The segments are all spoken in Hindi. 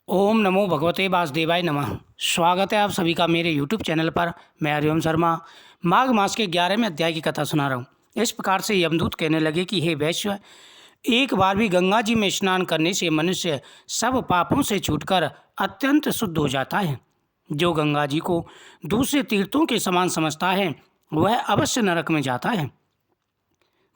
ओम नमो भगवते वासुदेवाय नमः। स्वागत है आप सभी का मेरे यूट्यूब चैनल पर। मैं हरिओम शर्मा माघ मास के 11वें अध्याय की कथा सुना रहा हूँ। इस प्रकार से यमदूत कहने लगे कि हे वैश्य, एक बार भी गंगा जी में स्नान करने से मनुष्य सब पापों से छूटकर अत्यंत शुद्ध हो जाता है। जो गंगा जी को दूसरे तीर्थों के समान समझता है वह अवश्य नरक में जाता है।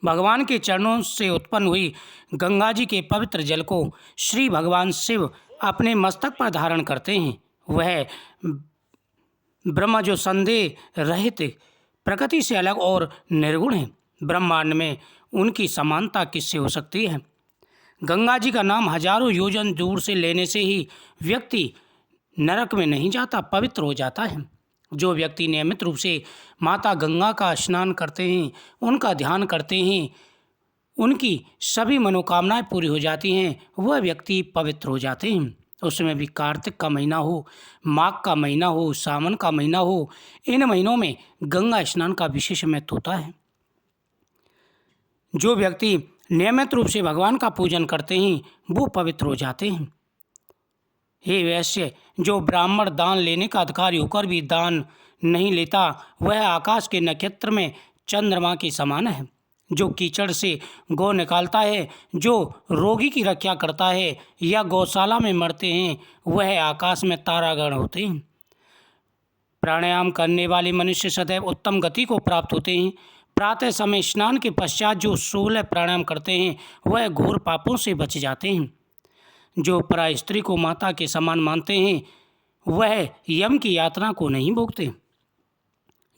भगवान के चरणों से उत्पन्न हुई गंगा जी के पवित्र जल को श्री भगवान शिव अपने मस्तक पर धारण करते हैं। वह ब्रह्म जो संदेह रहित प्रकृति से अलग और निर्गुण है। ब्रह्मांड में उनकी समानता किससे हो सकती है। गंगा जी का नाम हजारों योजन दूर से लेने से ही व्यक्ति नरक में नहीं जाता, पवित्र हो जाता है। जो व्यक्ति नियमित रूप से माता गंगा का स्नान करते हैं, उनका ध्यान करते हैं, उनकी सभी मनोकामनाएं पूरी हो जाती हैं। वह व्यक्ति पवित्र हो जाते हैं। उसमें भी कार्तिक का महीना हो, माघ का महीना हो, सावन का महीना हो, इन महीनों में गंगा स्नान का विशेष महत्व होता है। जो व्यक्ति नियमित रूप से भगवान का पूजन करते हैं वो पवित्र हो जाते हैं। हे वैश्य, जो ब्राह्मण दान लेने का अधिकारी होकर भी दान नहीं लेता वह आकाश के नक्षत्र में चंद्रमा के समान है। जो कीचड़ से गौ निकालता है, जो रोगी की रक्षा करता है या गौशाला में मरते हैं वह आकाश में तारागण होते हैं। प्राणायाम करने वाले मनुष्य सदैव उत्तम गति को प्राप्त होते हैं। प्रातः समय स्नान के पश्चात जो 16 प्राणायाम करते हैं वह घोर पापों से बच जाते हैं। जो पराय स्त्री को माता के समान मानते हैं वह यम की यातना को नहीं भोगते।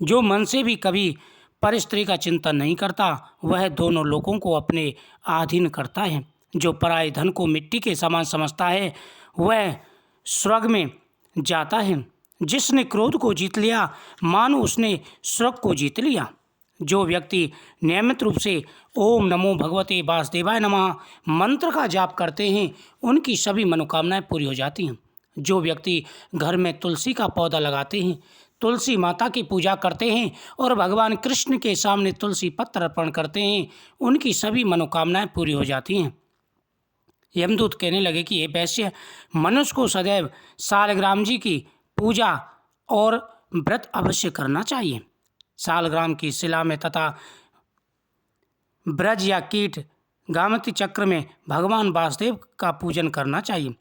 जो मन से भी कभी पर स्त्री का चिंतन नहीं करता वह दोनों लोगों को अपने अधीन करता है। जो पराय धन को मिट्टी के समान समझता है वह स्वर्ग में जाता है। जिसने क्रोध को जीत लिया मानो उसने स्वर्ग को जीत लिया। जो व्यक्ति नियमित रूप से ओम नमो भगवते वासुदेवाय नमः मंत्र का जाप करते हैं उनकी सभी मनोकामनाएं पूरी हो जाती हैं। जो व्यक्ति घर में तुलसी का पौधा लगाते हैं, तुलसी माता की पूजा करते हैं और भगवान कृष्ण के सामने तुलसी पत्र अर्पण करते हैं उनकी सभी मनोकामनाएं पूरी हो जाती हैं। यमदूत कहने लगे कि ये वैश्य, मनुष्य को सदैव सालग्राम जी की पूजा और व्रत अवश्य करना चाहिए। सालग्राम की शिला में तथा ब्रज या कीट गामती चक्र में भगवान वासुदेव का पूजन करना चाहिए,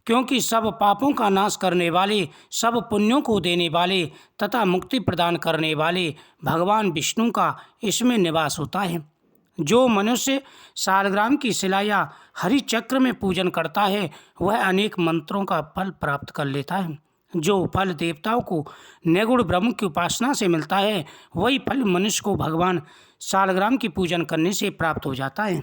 क्योंकि सब पापों का नाश करने वाले, सब पुण्यों को देने वाले तथा मुक्ति प्रदान करने वाले भगवान विष्णु का इसमें निवास होता है। जो मनुष्य सालग्राम की शिला या हरि चक्र में पूजन करता है वह अनेक मंत्रों का फल प्राप्त कर लेता है। जो फल देवताओं को निर्गुण ब्रह्म की उपासना से मिलता है वही फल मनुष्य को भगवान सालग्राम की पूजन करने से प्राप्त हो जाता है।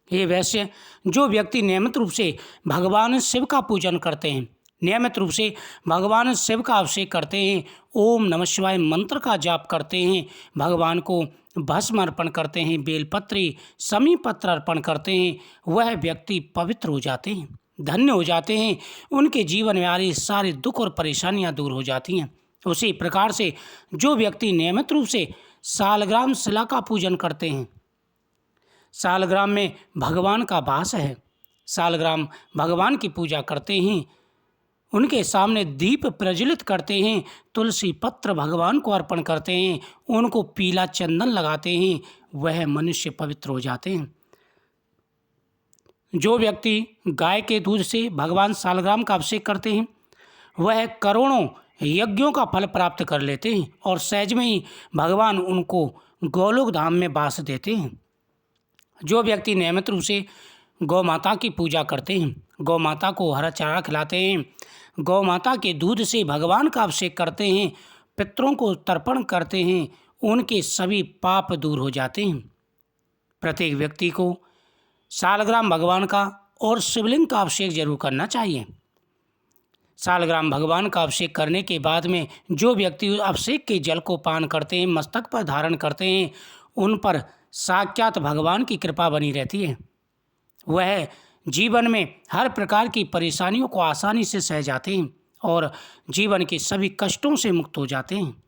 ये वैसे जो व्यक्ति नियमित रूप से भगवान शिव का पूजन करते हैं, नियमित रूप से भगवान शिव का अभिषेक करते हैं, ओम नमः शिवाय मंत्र का जाप करते हैं, भगवान को भस्म अर्पण करते हैं, बेलपत्री समी पत्र अर्पण करते हैं, वह व्यक्ति पवित्र हो जाते हैं, धन्य हो जाते हैं। उनके जीवन में आ रही सारे दुख और परेशानियां दूर हो जाती हैं। उसी प्रकार से जो व्यक्ति नियमित रूप से सालग्राम शिला का पूजन करते हैं, सालग्राम में भगवान का वास है, सालग्राम भगवान की पूजा करते हैं, उनके सामने दीप प्रज्वलित करते हैं, तुलसी पत्र भगवान को अर्पण करते हैं, उनको पीला चंदन लगाते हैं, वह मनुष्य पवित्र हो जाते हैं। जो व्यक्ति गाय के दूध से भगवान सालग्राम का अभिषेक करते हैं वह करोड़ों यज्ञों का फल प्राप्त कर लेते हैं और सहज में ही भगवान उनको गोलोक धाम में वास देते हैं। जो व्यक्ति नियमित रूप से गौ माता की पूजा करते हैं, गौ माता को हरा चारा खिलाते हैं, गौ माता के दूध से भगवान का अभिषेक करते हैं, पितरों को तर्पण करते हैं, उनके सभी पाप दूर हो जाते हैं। प्रत्येक व्यक्ति को सालग्राम भगवान का और शिवलिंग का अभिषेक जरूर करना चाहिए। सालग्राम भगवान का अभिषेक करने के बाद में जो व्यक्ति अभिषेक के जल को पान करते हैं, मस्तक पर धारण करते हैं, उन पर साक्षात भगवान की कृपा बनी रहती है। वह जीवन में हर प्रकार की परेशानियों को आसानी से सह जाते हैं और जीवन के सभी कष्टों से मुक्त हो जाते हैं।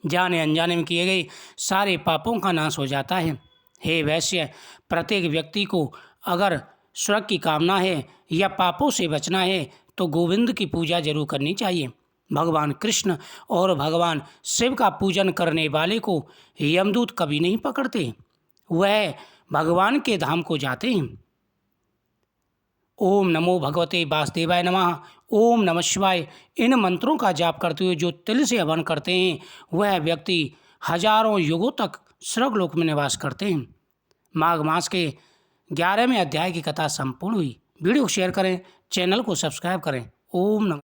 जाने अनजाने में किए गए सारे पापों का नाश हो जाता है। हे वैश्य, प्रत्येक व्यक्ति को अगर स्वर्ग की कामना है या पापों से बचना है तो गोविंद की पूजा जरूर करनी चाहिए। भगवान कृष्ण और भगवान शिव का पूजन करने वाले को यमदूत कभी नहीं पकड़ते, वह भगवान के धाम को जाते हैं। ओम नमो भगवते वासुदेवाय नमः, ओम नमः शिवाय। इन मंत्रों का जाप करते हुए जो तिल से हवन करते हैं वह व्यक्ति हजारों युगों तक स्वर्गलोक में निवास करते हैं। माघ मास के 11वें अध्याय की कथा संपूर्ण हुई। वीडियो को शेयर करें, चैनल को सब्सक्राइब करें। ओम नमः।